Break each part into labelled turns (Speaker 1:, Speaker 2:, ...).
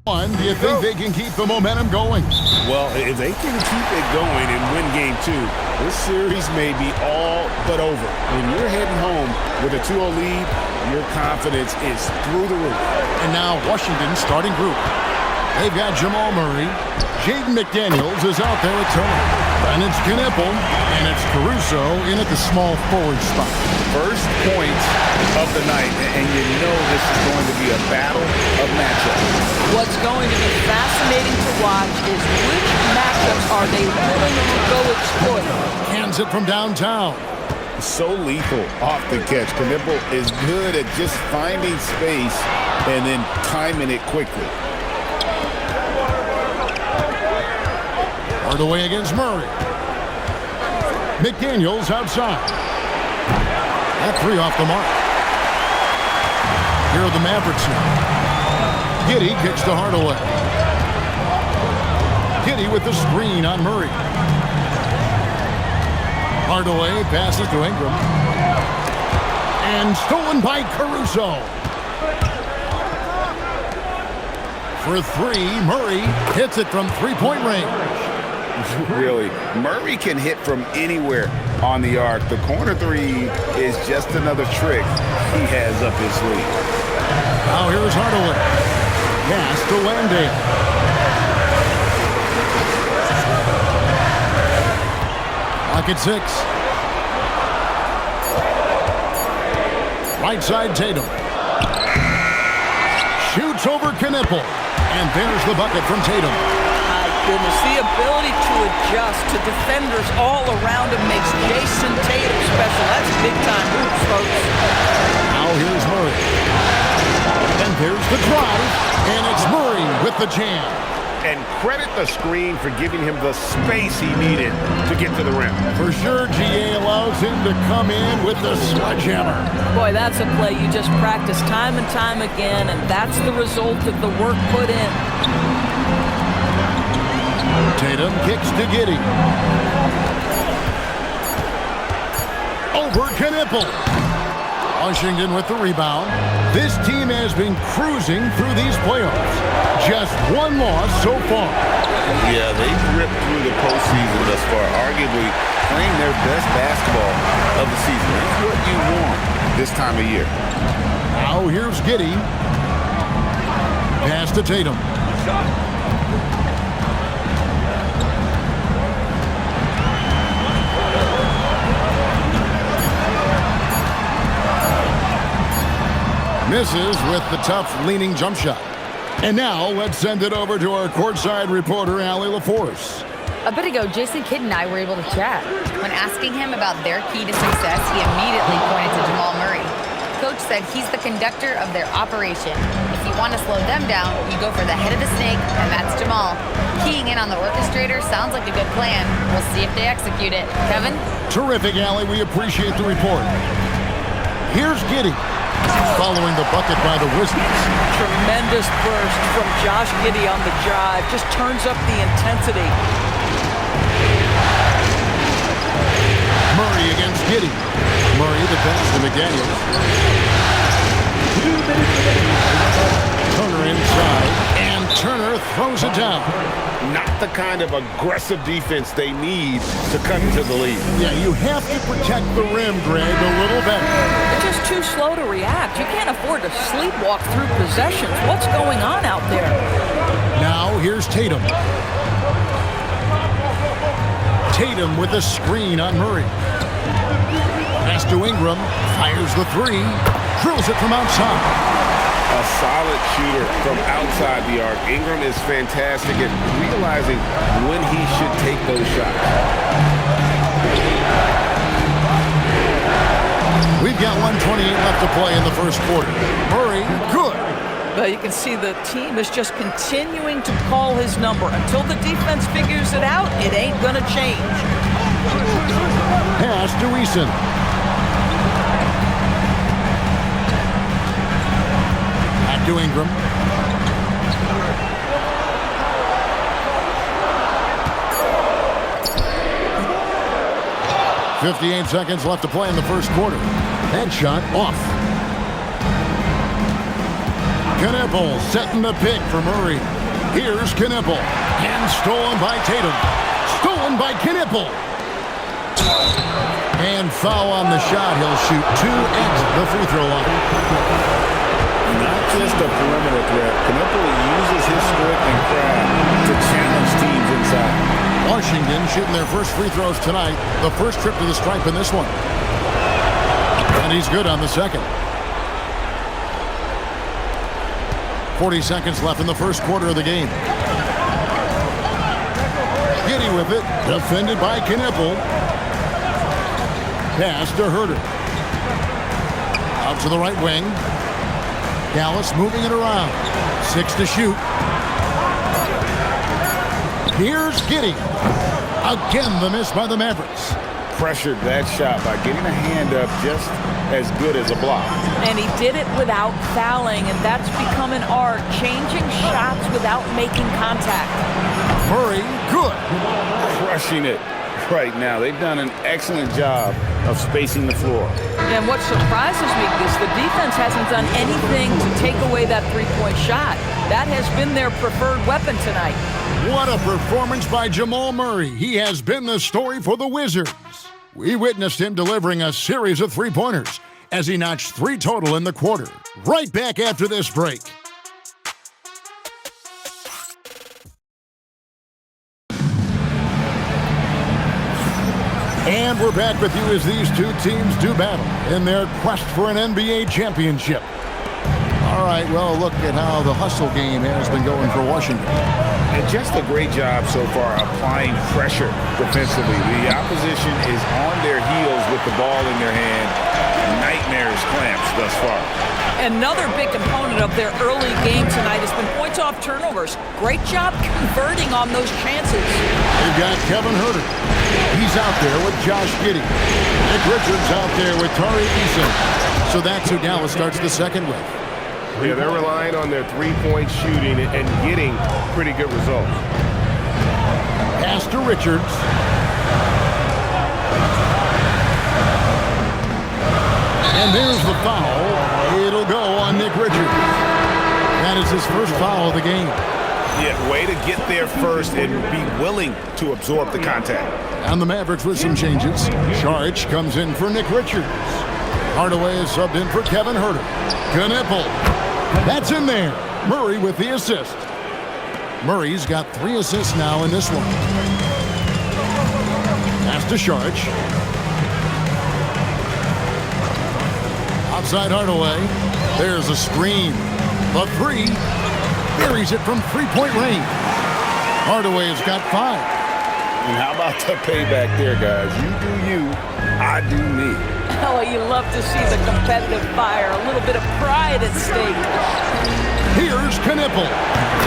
Speaker 1: Do you think they can keep the momentum going?
Speaker 2: Well, if they can keep it going and win game 2, this series may be all but over. When you're heading home with a 2-0 lead, your confidence is through the roof.
Speaker 1: And now Washington's starting group. They've got Jamal Murray. Jaden McDaniels is out there at turn. And it's Knipple, and it's Caruso in at the small forward spot.
Speaker 2: First points of the night, and you know this is going to be a battle of matchups.
Speaker 3: What's going to be fascinating to watch is which matchups are they willing to go exploit.
Speaker 1: Hands it from downtown.
Speaker 2: So lethal off the catch. Knipple is good at just finding space and then timing it quickly.
Speaker 1: Away against Murray. McDaniels outside. That 3 off the mark. Here are the Mavericks now. Giddey kicks to Hardaway. Giddey with the screen on Murray. Hardaway passes to Ingram. And stolen by Caruso. For 3, Murray hits it from three-point range.
Speaker 2: Really, Murray can hit from anywhere on the arc. The corner 3 is just another trick he has up his sleeve.
Speaker 1: Now here's Hardaway. Pass to Landale. Lock at 6. Right side Tatum. Shoots over Knipple. And there's the bucket from Tatum.
Speaker 3: Goodness, the ability to adjust to defenders all around him makes Jason Tatum special. That's big-time hoops, folks.
Speaker 1: Now here's Murray. And there's the drive, and it's Murray with the jam.
Speaker 2: And credit the screen for giving him the space he needed to get to the rim.
Speaker 1: For sure, GA allows him to come in with the sledgehammer.
Speaker 3: Boy, that's a play you just practice time and time again, and that's the result of the work put in.
Speaker 1: Tatum kicks to Giddey. Over Knipple. Washington with the rebound. This team has been cruising through these playoffs. Just one loss so far.
Speaker 2: Yeah, they've ripped through the postseason thus far, arguably playing their best basketball of the season. That's what you want this time of year.
Speaker 1: Now here's Giddey. Pass to Tatum. Misses with the tough leaning jump shot. And now let's send it over to our courtside reporter, Allie LaForce.
Speaker 4: A bit ago, Jason Kidd and I were able to chat. When asking him about their key to success, he immediately pointed to Jamal Murray. Coach said he's the conductor of their operation. If you want to slow them down, you go for the head of the snake, and that's Jamal. Keying in on the orchestrator sounds like a good plan. We'll see if they execute it. Kevin?
Speaker 1: Terrific, Allie. We appreciate the report. Here's Giddey. Following the bucket by the Wizards.
Speaker 3: Tremendous burst from Josh Giddey on the drive. Just turns up the intensity.
Speaker 1: Murray against Giddey. Murray the pass to McDaniels. Turner inside. And Turner throws it down.
Speaker 2: Not the kind of aggressive defense they need to cut into the lead.
Speaker 1: Yeah, you have to protect the rim, Greg, a little better.
Speaker 3: They're just too slow to react. You can't afford to sleepwalk through possessions. What's going on out there?
Speaker 1: Now here's Tatum. Tatum with a screen on Murray. Pass to Ingram. Fires the 3. Drills it from outside.
Speaker 2: A solid shooter from outside the arc. Ingram is fantastic at realizing when he should take those shots.
Speaker 1: We've got 1:28 left to play in the first quarter. Murray, good.
Speaker 3: But you can see the team is just continuing to call his number. Until the defense figures it out, it ain't going to change.
Speaker 1: Pass to Eason. To Ingram. .58 seconds left to play in the first quarter. That shot off. Knipple setting the pick for Murray. Here's Knipple. And stolen by Tatum. Stolen by Knipple. And foul on the shot. He'll shoot 2 at the free throw line.
Speaker 2: Not just a perimeter threat. Knipple uses his strength and craft to challenge teams inside.
Speaker 1: Washington shooting their first free throws tonight. The first trip to the stripe in this one. And he's good on the second. 40 seconds left in the first quarter of the game. Giddy with it. Defended by Knipple. Pass to Herter. Out to the right wing. Dallas moving it around. 6 to shoot. Here's Giddy. Again, the miss by the Mavericks.
Speaker 2: Pressured that shot by getting a hand up just as good as a block.
Speaker 3: And he did it without fouling, and that's become an art, changing shots without making contact.
Speaker 1: Murray, good.
Speaker 2: Crushing it right now. They've done an excellent job of spacing the floor.
Speaker 3: And what surprises me is the defense hasn't done anything to take away that three-point shot. That has been their preferred weapon tonight.
Speaker 1: What a performance by Jamal Murray. He has been the story for the Wizards. We witnessed him delivering a series of three-pointers as he notched 3 total in the quarter. Right back after this break. And we're back with you as these two teams do battle in their quest for an NBA championship. All right, well, look at how the hustle game has been going for Washington.
Speaker 2: And just a great job so far applying pressure defensively. The opposition is on their heels with the ball in their hand. Nightmares clamps thus far.
Speaker 3: Another big component of their early game tonight has been points off turnovers. Great job converting on those chances.
Speaker 1: They've got Kevin Herter. He's out there with Josh Giddey. Nick Richards out there with Tari Eason. So that's who Dallas starts the second with.
Speaker 5: Yeah, they're relying on their three-point shooting and getting pretty good results.
Speaker 1: Pass to Richards. And there's the foul. It'll go on Nick Richards. That is his first foul of the game.
Speaker 2: Yeah, way to get there first and be willing to absorb the contact.
Speaker 1: And the Mavericks with some changes. Saric comes in for Nick Richards. Hardaway is subbed in for Kevin Herter. Knipple. That's in there. Murray with the assist. Murray's got 3 assists now in this one. Pass to Saric. Outside Hardaway. There's a screen. The 3. Buries it from three-point range. Hardaway has got 5.
Speaker 2: And how about the payback there, guys? You do you, I do me.
Speaker 3: Oh, you love to see the competitive fire. A little bit of pride at stake.
Speaker 1: Here's Knipple.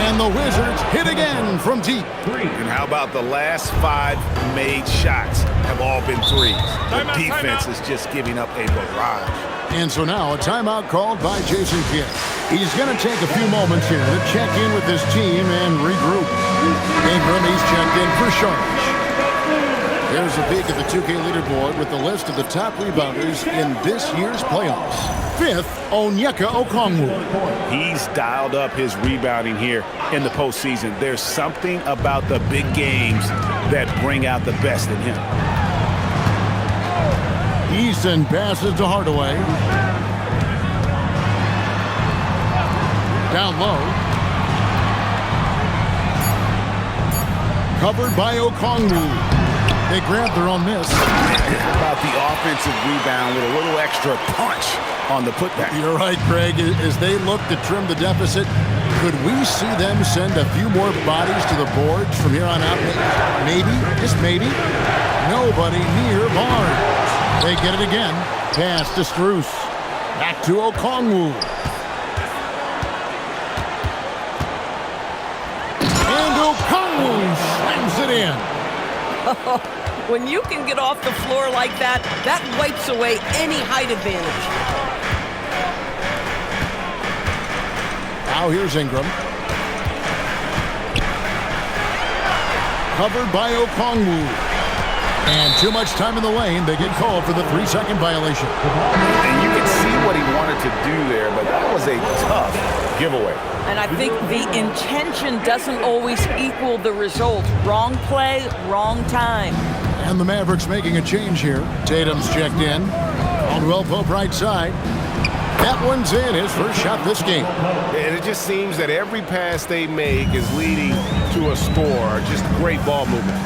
Speaker 1: And the Wizards hit again from deep.
Speaker 2: And how about the last 5 made shots have all been threes? The defense is just giving up a barrage.
Speaker 1: And so now a timeout called by Jason Kidd. He's going to take a few moments here to check in with his team and regroup. Ingram, he's checked in for Saric. Here's a peek at the 2K leaderboard with the list of the top rebounders in this year's playoffs. 5th, Onyeka Okongwu.
Speaker 2: He's dialed up his rebounding here in the postseason. There's something about the big games that bring out the best in him.
Speaker 1: Eason passes to Hardaway. Down low. Covered by Okongwu. They grab their own miss.
Speaker 2: About the offensive rebound with a little extra punch on the putback.
Speaker 1: You're right, Craig. As they look to trim the deficit, could we see them send a few more bodies to the boards from here on out? Maybe, just maybe. Nobody near Barnes. They get it again. Pass to Strus. Back to Okongwu. And Okongwu slams it in.
Speaker 3: When you can get off the floor like that, that wipes away any height advantage.
Speaker 1: Now here's Ingram. Covered by Okongwu. And too much time in the lane. They get called for the 3-second violation.
Speaker 2: And you can see what he wanted
Speaker 5: to do there, but that was a tough giveaway.
Speaker 3: And I think the intention doesn't always equal the result. Wrong play, wrong time.
Speaker 1: And the Mavericks making a change here. Tatum's checked in. Caldwell Pope right side. That one's in, his first shot this game.
Speaker 5: And it just seems that every pass they make is leading to a score. Just great ball movement.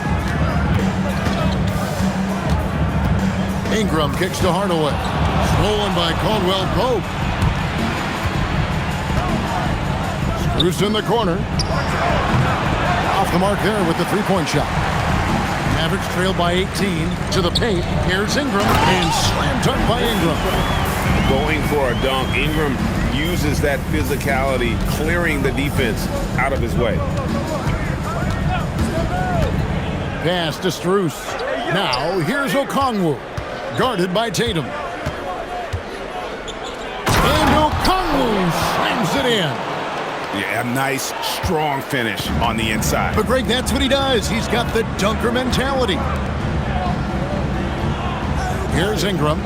Speaker 1: Ingram kicks to Hardaway. Stolen by Caldwell Pope. Screws in the corner. Off the mark there with the three-point shot. Mavericks trailed by 18 to the paint. Here's Ingram and slam dunk by Ingram.
Speaker 5: Going for a dunk. Ingram uses that physicality, clearing the defense out of his way.
Speaker 1: Pass to Strus. Now here's Okongwu. Guarded by Tatum. And Okongwu slams it in.
Speaker 2: Yeah, a nice, strong finish on the inside.
Speaker 1: But Greg, that's what he does. He's got the dunker mentality. Here's Ingram.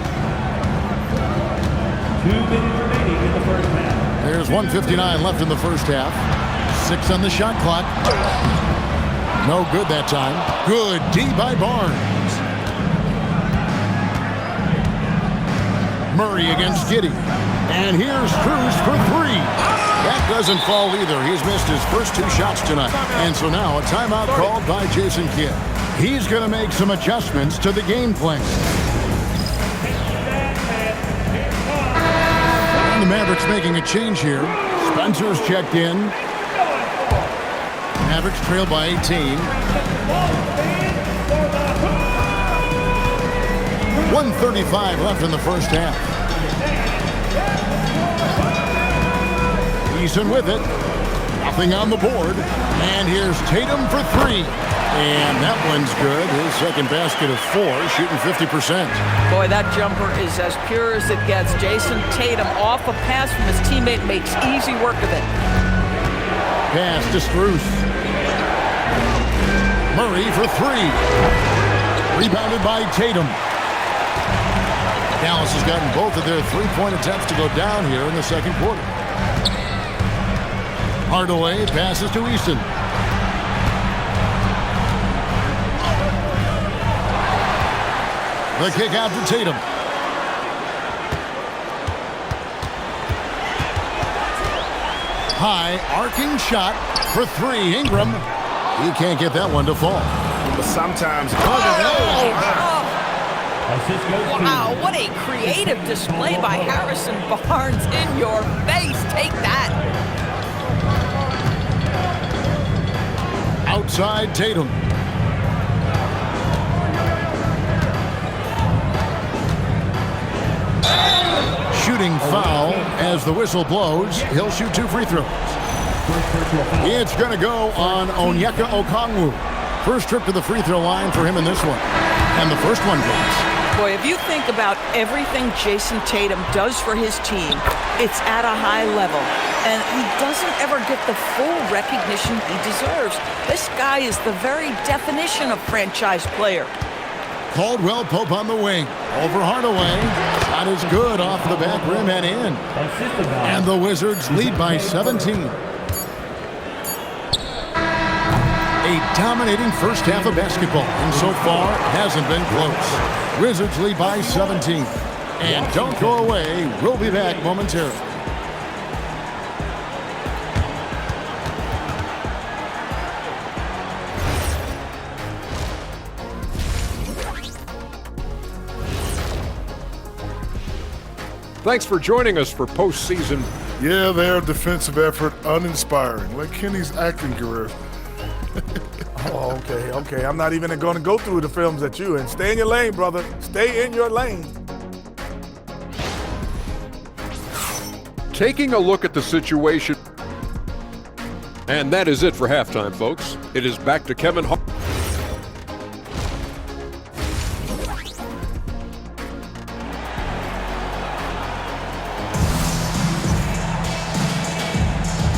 Speaker 6: 2 minutes remaining in the first half.
Speaker 1: There's 1:59 left in the first half. 6 on the shot clock. No good that time. Good D by Barnes. Murray against Giddey. And here's Cruz for 3. That doesn't fall either. He's missed his first 2 shots tonight. And so now a timeout called by Jason Kidd. He's going to make some adjustments to the game plan. And the Mavericks making a change here. Spencer's checked in. Mavericks trail by 18. 1:35 left in the first half. Eason with it. Nothing on the board. And here's Tatum for 3. And that one's good. His second basket of 4, shooting 50%.
Speaker 3: Boy, that jumper is as pure as it gets. Jason Tatum off a pass from his teammate makes easy work of it.
Speaker 1: Pass to Strus. Murray for 3. Rebounded by Tatum. Dallas has gotten both of their three-point attempts to go down here in the second quarter. Hardaway passes to Easton. The kick out to Tatum. High arcing shot for 3. Ingram. He can't get that one to fall.
Speaker 2: But sometimes...
Speaker 3: Wow, what a creative display by Harrison Barnes. In your face. Take that.
Speaker 1: Outside Tatum. Shooting foul as the whistle blows. He'll shoot 2 free throws. It's going to go on Onyeka Okongwu. First trip to the free throw line for him in this one. And the first one goes.
Speaker 3: Boy, if you think about everything Jason Tatum does for his team, it's at a high level. And he doesn't ever get the full recognition he deserves. This guy is the very definition of franchise player.
Speaker 1: Caldwell Pope on the wing. Over Hardaway. Shot is good off the back rim and in. And the Wizards lead by 17. A dominating first half of basketball. And so far, hasn't been close. Wizards lead by 17. And don't go away. We'll be back momentarily.
Speaker 7: Thanks for joining us for postseason.
Speaker 8: Yeah, their defensive effort uninspiring, like Kenny's acting career.
Speaker 9: Oh, okay. I'm not even going to go through the films that you in. Stay in your lane, brother. Stay in your lane.
Speaker 7: Taking a look at the situation. And that is it for halftime, folks. It is back to Kevin Hart.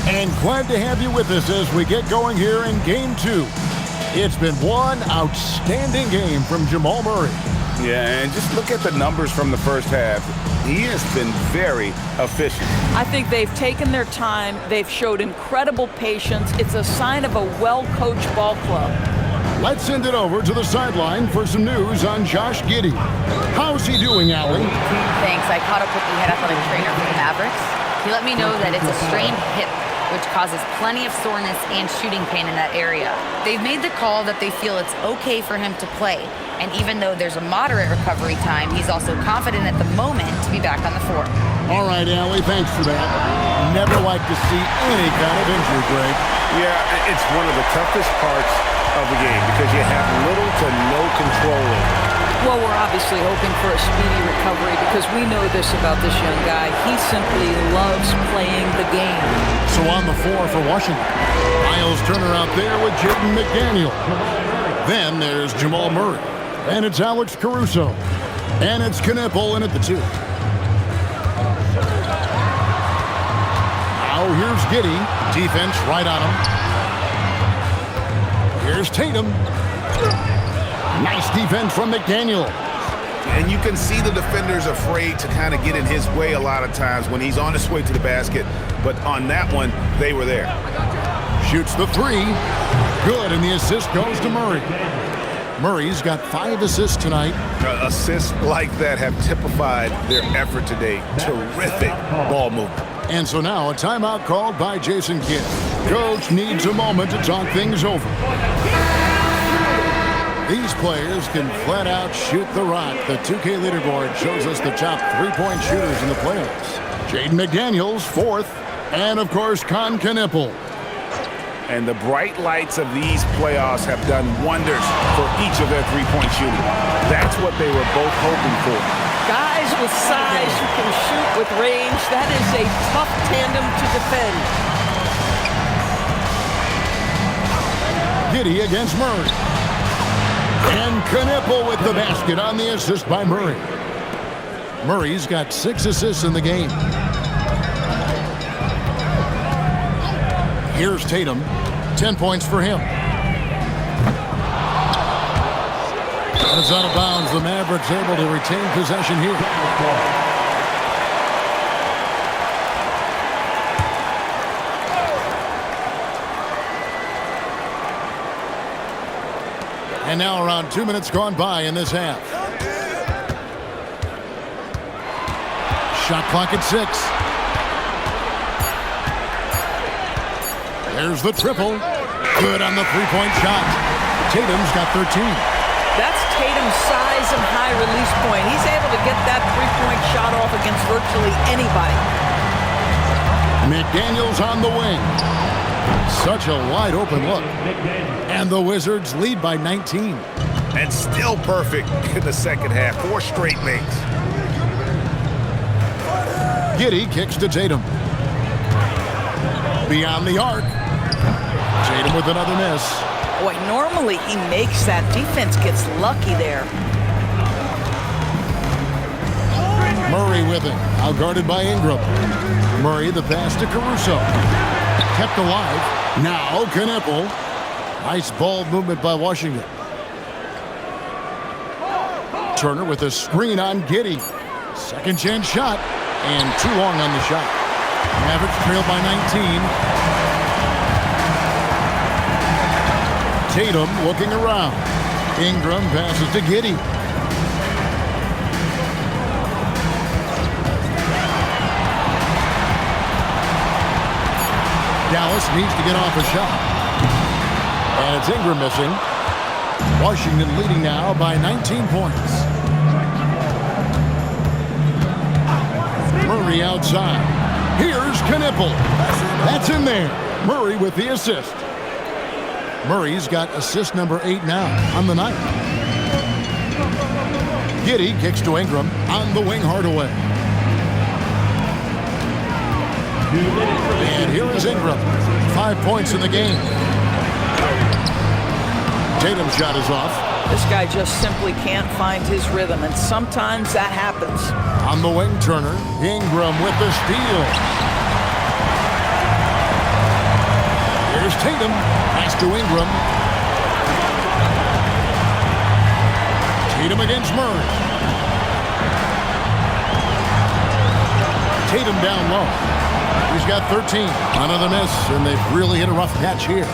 Speaker 1: And glad to have you with us as we get going here in Game 2. It's been one outstanding game from Jamal Murray.
Speaker 2: Yeah, and just look at the numbers from the first half.
Speaker 5: He has been very efficient.
Speaker 3: I think they've taken their time. They've showed incredible patience. It's a sign of a well-coached ball club.
Speaker 1: Let's send it over to the sideline for some news on Josh Giddey. How's he doing, Allie?
Speaker 4: Thanks. I caught up with the head athletic trainer for the Mavericks. He let me know that it's a strained hip, which causes plenty of soreness and shooting pain in that area. They've made the call that they feel it's okay for him to play. And even though there's a moderate recovery time, he's also confident at the moment to be back on the floor.
Speaker 1: All right, Allie, thanks for that. Never like to see any kind of injury, Greg.
Speaker 5: Yeah, it's one of the toughest parts of the game because you have little to no control over it.
Speaker 3: Well, we're obviously hoping for a speedy recovery because we know this about this young guy. He simply loves playing the game.
Speaker 1: So on the floor for Washington, Miles Turner out there with Jaden McDaniel. Then there's Jamal Murray. And it's Alex Caruso. And it's Knipple in at the 2. Now here's Giddey. Defense right on him. Here's Tatum. Nice defense from McDaniel.
Speaker 5: And you can see the defenders afraid to kind of get in his way a lot of times when he's on his way to the basket. But on that one, they were there.
Speaker 1: Shoots the 3. Good, and the assist goes to Murray. Murray's got 5 assists tonight.
Speaker 5: Assists like that have typified their effort today. Terrific ball movement.
Speaker 1: And so now a timeout called by Jason Kidd. Coach needs a moment to talk things over. These players can flat out shoot the rock. The 2K leaderboard shows us the top 3-point shooters in the playoffs. Jaden McDaniels, 4th, and of course, Con Knipple.
Speaker 5: And the bright lights of these playoffs have done wonders for each of their 3-point shooting. That's what they were both hoping for.
Speaker 3: Guys with size who can shoot with range, that is a tough tandem to defend.
Speaker 1: Giddey against Murray. And Knipple with the basket on the assist by Murray. Murray's got 6 assists in the game. Here's Tatum. 10 points for him. It's out of bounds. The Mavericks able to retain possession here. And now around 2 minutes gone by in this half. Shot clock at 6. There's the triple. Good on the 3-point shot. Tatum's got 13.
Speaker 3: That's Tatum's size and high release point. He's able to get that 3-point shot off against virtually anybody.
Speaker 1: McDaniels on the wing. Such a wide open look. And the Wizards lead by 19.
Speaker 5: And still perfect in the second half. 4 straight makes.
Speaker 1: Giddey kicks to Tatum. Beyond the arc. Tatum with another miss.
Speaker 3: Boy, normally he makes that. Defense gets lucky there.
Speaker 1: Murray with it. Out guarded by Ingram. Murray the pass to Caruso. Kept alive. Now Knipple. Nice ball movement by Washington. Turner with a screen on Giddey. Second chance shot. And too long on the shot. Mavericks trail by 19. Tatum looking around. Ingram passes to Giddey. Dallas needs to get off a shot. And it's Ingram missing. Washington leading now by 19 points. Murray outside. Here's Knipple. That's in there. Murray with the assist. Murray's got assist number 8 now on the night. Giddey kicks to Ingram on the wing Hardaway. And here is Ingram. 5 points in the game. Tatum's shot is off.
Speaker 3: This guy just simply can't find his rhythm, and sometimes that happens.
Speaker 1: On the wing, Turner. Ingram with the steal. Here's Tatum. Pass to Ingram. Tatum against Murray. Tatum down low. He's got 13. Another miss, and they've really hit a rough patch here.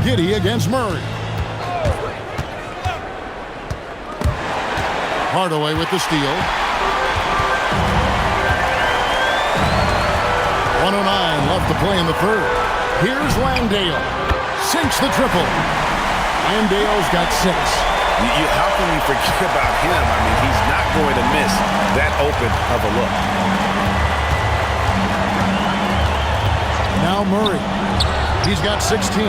Speaker 1: Giddey against Murray. Hardaway with the steal. 109 left to play in the third. Here's Landale. Sinks the triple. Landale's got 6.
Speaker 2: How can we forget about him? I mean, he's not going to miss that open of a look.
Speaker 1: Now Murray. He's got 16.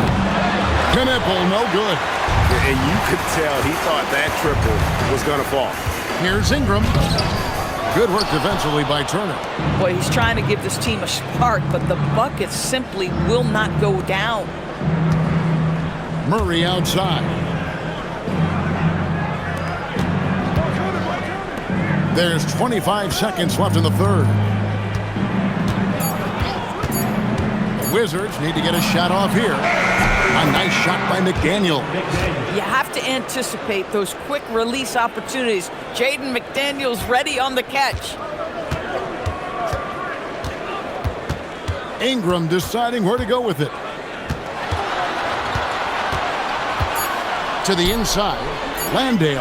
Speaker 1: Knipple, no good.
Speaker 2: And you could tell he thought that triple was going to fall.
Speaker 1: Here's Ingram. Good work defensively by Turner.
Speaker 3: Boy, he's trying to give this team a spark, but the buckets simply will not go down.
Speaker 1: Murray outside. There's 25 seconds left in the third. The Wizards need to get a shot off here. A nice shot by McDaniel.
Speaker 3: You have to anticipate those quick release opportunities. Jaden McDaniel's ready on the catch.
Speaker 1: Ingram deciding where to go with it. To the inside. Landale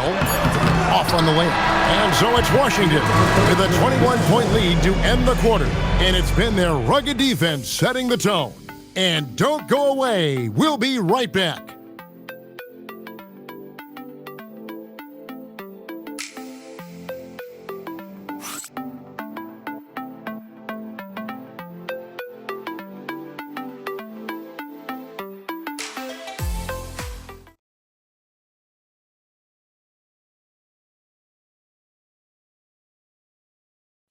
Speaker 1: off on the lane. And so it's Washington with a 21-point lead to end the quarter. And it's been their rugged defense setting the tone. And don't go away. We'll be right back.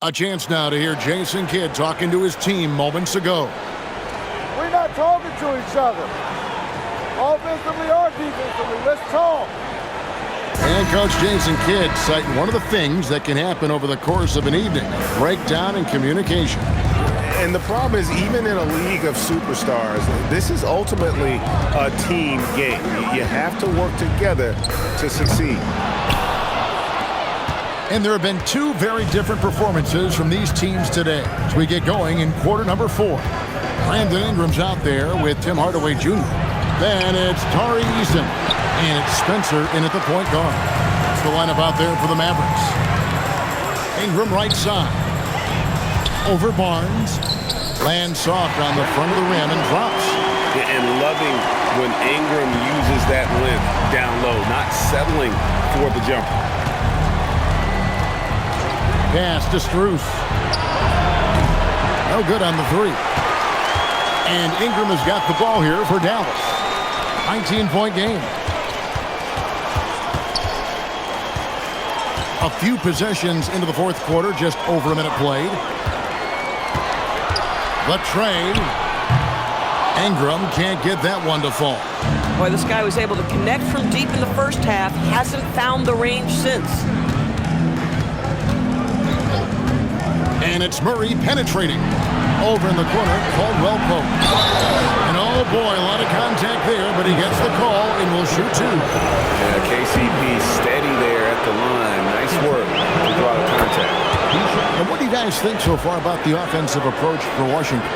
Speaker 1: A chance now to hear Jason Kidd talking to his team moments ago.
Speaker 10: We're not talking to each other. Offensively or defensively, let's talk.
Speaker 1: And Coach Jason Kidd citing one of the things that can happen over the course of an evening, breakdown in communication.
Speaker 2: And the problem is, even in a league of superstars, this is ultimately a team game. You have to work together to succeed.
Speaker 1: And there have been 2 very different performances from these teams today as we get going in quarter number 4. Brandon Ingram's out there with Tim Hardaway Jr. Then it's Tari Eason. And it's Spencer in at the point guard. That's the lineup out there for the Mavericks. Ingram right side. Over Barnes. Lands soft on the front of the rim and drops.
Speaker 2: And loving when Ingram uses that length down low, not settling for the jumper.
Speaker 1: Pass to Strus. No good on the 3. And Ingram has got the ball here for Dallas. 19-point game. A few possessions into the fourth quarter, just over a minute played. The trade. Ingram can't get that one to fall.
Speaker 3: Boy, this guy was able to connect from deep in the first half. Hasn't found the range since.
Speaker 1: And it's Murray penetrating. Over in the corner, Caldwell Pope. And oh boy, a lot of contact there, but he gets the call and will shoot 2.
Speaker 2: Yeah, KCP steady there at the line. Nice work to draw the contact.
Speaker 1: And what do you guys think so far about the offensive approach for Washington?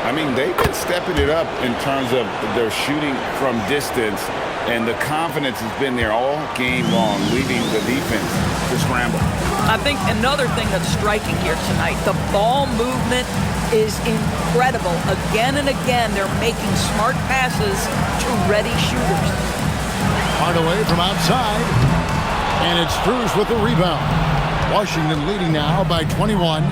Speaker 2: I mean, they've been stepping it up in terms of their shooting from distance, and the confidence has been there all game long, leaving the defense to scramble.
Speaker 3: I think another thing that's striking here tonight, the ball movement is incredible. Again and again, they're making smart passes to ready shooters.
Speaker 1: Hardaway from outside, and it's Strus with the rebound. Washington leading now by 21.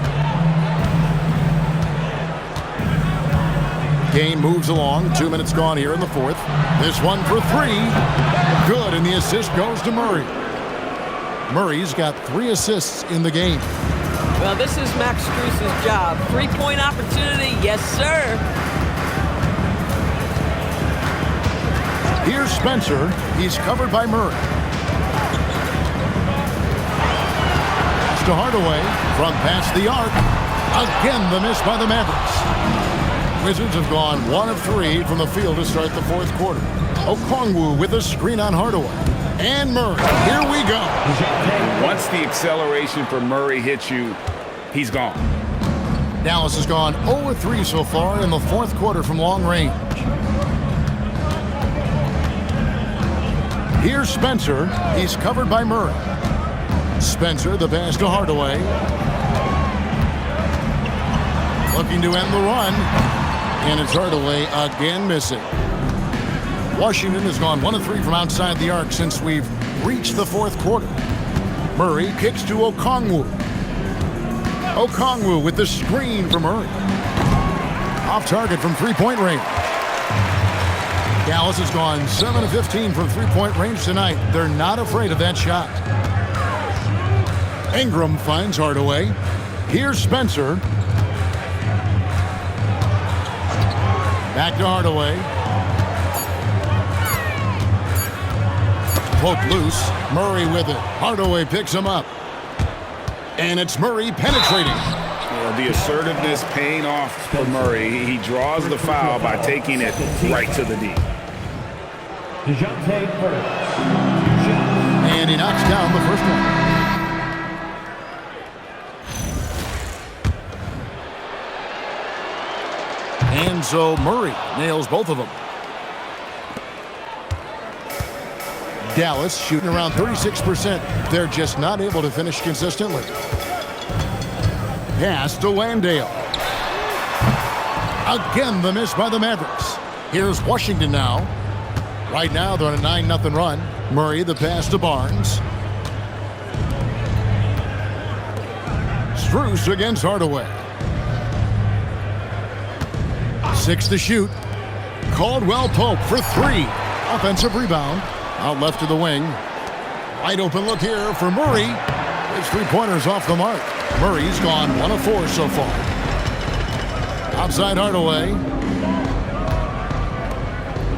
Speaker 1: Game moves along. 2 minutes gone here in the fourth. This one for 3. Good, and the assist goes to Murray. Murray's got 3 assists in the game.
Speaker 3: Well, this is Max Strus's job. 3-point opportunity, yes, sir.
Speaker 1: Here's Spencer. He's covered by Murray. Pass to Hardaway from past the arc. Again, the miss by the Mavericks. Wizards have gone 1 of 3 from the field to start the fourth quarter. Okongwu with a screen on Hardaway. And Murray, here we go.
Speaker 5: Once the acceleration for Murray hits you, he's gone.
Speaker 1: Dallas has gone 0-3 so far in the fourth quarter from long range. Here's Spencer. He's covered by Murray. Spencer, the pass to Hardaway. Looking to end the run. And it's Hardaway again missing. Washington has gone 1-3 from outside the arc since we've reached the fourth quarter. Murray kicks to Okongwu. Okongwu with the screen for Murray. Off target from three-point range. Dallas has gone 7-15 from three-point range tonight. They're not afraid of that shot. Ingram finds Hardaway. Here's Spencer. Back to Hardaway. Poke loose. Murray with it. Hardaway picks him up. And it's Murray penetrating.
Speaker 5: The assertiveness paying off for Murray. He draws the foul by taking it right to the D.
Speaker 1: And he knocks down the first one. And so Murray nails both of them. Dallas shooting around 36%. They're just not able to finish consistently. Pass to Landale. Again, the miss by the Mavericks. Here's Washington now. Right now, they're on a 9-0 run. Murray, the pass to Barnes. Strus against Hardaway. 6 to shoot. Caldwell Pope for 3. Offensive rebound. Out left to the wing. Wide open look here for Murray. His three-pointers off the mark. Murray's gone 1 of 4 so far. Outside Hardaway.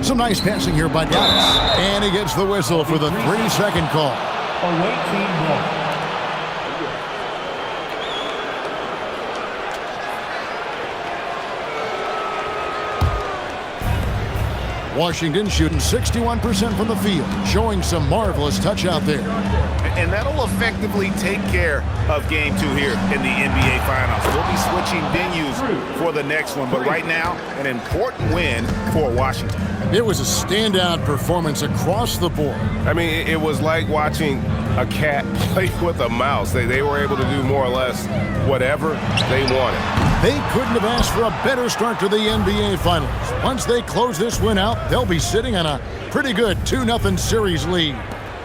Speaker 1: Some nice passing here by Dallas. And he gets the whistle for the 3-second call.
Speaker 6: Away team ball.
Speaker 1: Washington shooting 61% from the field, showing some marvelous touch out there.
Speaker 5: And that'll effectively take care of Game 2 here in the NBA Finals. We'll be switching venues for the next one, but right now, an important win for Washington.
Speaker 1: It was a standout performance across the board.
Speaker 11: I mean, it was like watching a cat play with a mouse. They were able to do more or less whatever they wanted.
Speaker 1: They couldn't have asked for a better start to the NBA Finals. Once they close this win out, they'll be sitting on a pretty good 2-0 series lead.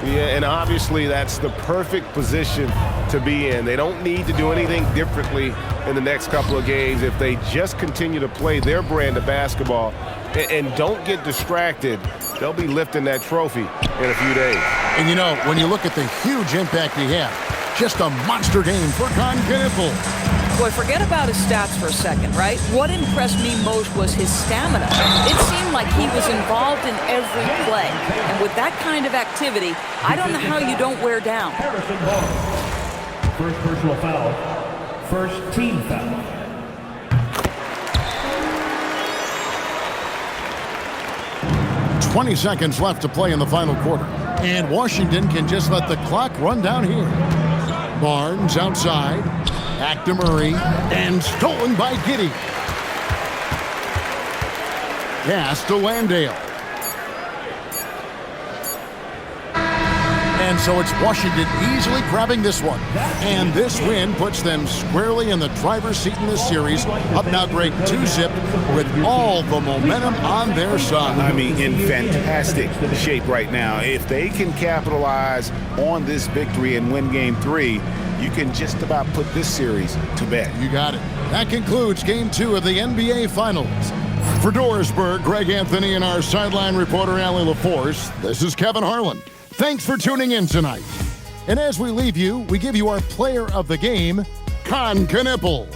Speaker 11: Yeah, and obviously that's the perfect position to be in. They don't need to do anything differently in the next couple of games if they just continue to play their brand of basketball and don't get distracted. They'll be lifting that trophy in a few days.
Speaker 1: And you know, when you look at the huge impact he had, just a monster game for Con Knippel.
Speaker 3: Boy, forget about his stats for a second, right? What impressed me most was his stamina. It seemed like he was involved in every play. And with that kind of activity, I don't know how you don't wear down.
Speaker 6: Harrison Barnes. First personal foul. First team foul.
Speaker 1: "20 seconds left to play in the final quarter. And Washington can just let the clock run down here. Barnes outside. Back to Murray. And stolen by Giddey. Pass to Landale. And so it's Washington easily grabbing this one. And this win puts them squarely in the driver's seat in this series. Up now great 2-zip with all the momentum on their side.
Speaker 5: I mean, in fantastic shape right now. If they can capitalize on this victory and win Game 3, you can just about put this series to bed.
Speaker 1: You got it. That concludes Game 2 of the NBA Finals. For Dorisburg, Greg Anthony and our sideline reporter, Allie LaForce, this is Kevin Harlan. Thanks for tuning in tonight. And as we leave you, we give you our player of the game, Con Knippel.